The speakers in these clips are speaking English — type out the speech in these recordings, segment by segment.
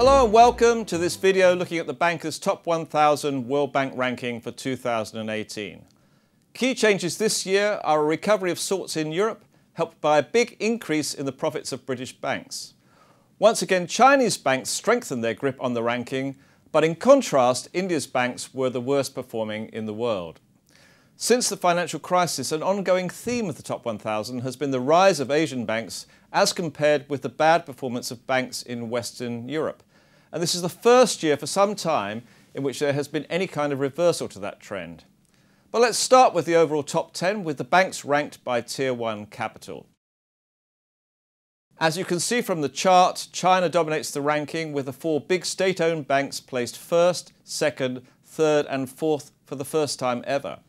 Hello and welcome to this video looking at the Banker's Top 1000 World Bank ranking for 2018. Key changes this year are a recovery of sorts in Europe, helped by a big increase in the profits of British banks. Once again, Chinese banks strengthened their grip on the ranking, but in contrast, India's banks were the worst performing in the world. Since the financial crisis, an ongoing theme of the Top 1000 has been the rise of Asian banks as compared with the bad performance of banks in Western Europe. And this is the first year for some time in which there has been any kind of reversal to that trend. But let's start with the overall top 10 with the banks ranked by Tier 1 capital. As you can see from the chart, China dominates the ranking with the four big state-owned banks placed first, second, third and fourth for the first time ever.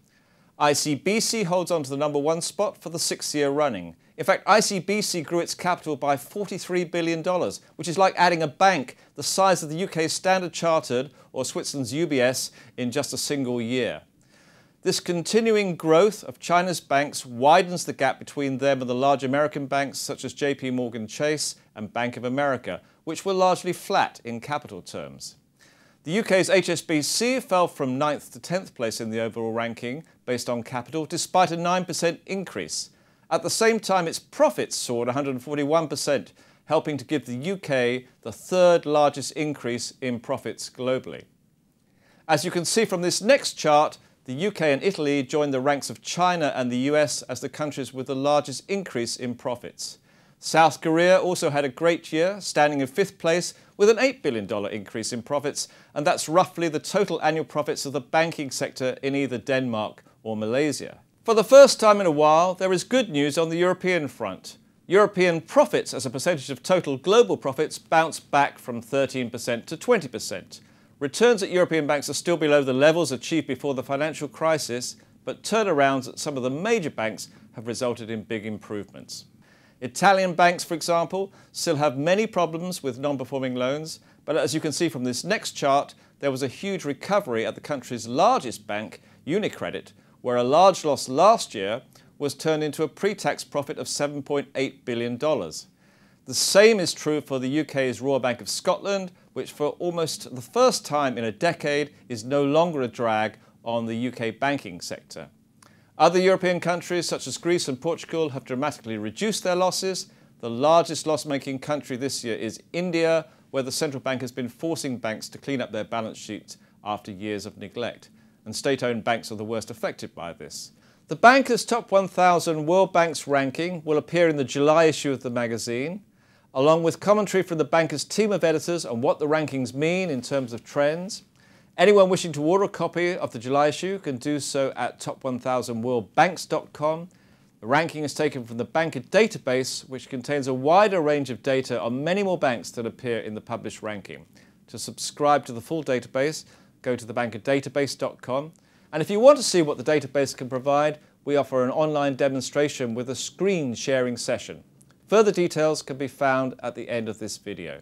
ICBC holds on to the number one spot for the sixth year running. In fact, ICBC grew its capital by $43 billion, which is like adding a bank the size of the UK's Standard Chartered or Switzerland's UBS in just a single year. This continuing growth of China's banks widens the gap between them and the large American banks such as JP Chase and Bank of America, which were largely flat in capital terms. The UK's HSBC fell from 9th to 10th place in the overall ranking based on capital, despite a 9% increase. At the same time, its profits soared 141%, helping to give the UK the third largest increase in profits globally. As you can see from this next chart, the UK and Italy joined the ranks of China and the US as the countries with the largest increase in profits. South Korea also had a great year, standing in 5th place with an $8 billion increase in profits, and that's roughly the total annual profits of the banking sector in either Denmark or Malaysia. For the first time in a while, there is good news on the European front. European profits as a percentage of total global profits bounced back from 13% to 20%. Returns at European banks are still below the levels achieved before the financial crisis, but turnarounds at some of the major banks have resulted in big improvements. Italian banks, for example, still have many problems with non-performing loans, but as you can see from this next chart, there was a huge recovery at the country's largest bank, UniCredit, where a large loss last year was turned into a pre-tax profit of $7.8 billion. The same is true for the UK's Royal Bank of Scotland, which for almost the first time in a decade is no longer a drag on the UK banking sector. Other European countries such as Greece and Portugal have dramatically reduced their losses. The largest loss-making country this year is India, where the central bank has been forcing banks to clean up their balance sheets after years of neglect. And state-owned banks are the worst affected by this. The Banker's Top 1000 World Banks ranking will appear in the July issue of the magazine, along with commentary from the Banker's team of editors on what the rankings mean in terms of trends. Anyone wishing to order a copy of the July issue can do so at top1000worldbanks.com. The ranking is taken from the Banker database, which contains a wider range of data on many more banks that appear in the published ranking. To subscribe to the full database, go to thebankerdatabase.com. And if you want to see what the database can provide, we offer an online demonstration with a screen sharing session. Further details can be found at the end of this video.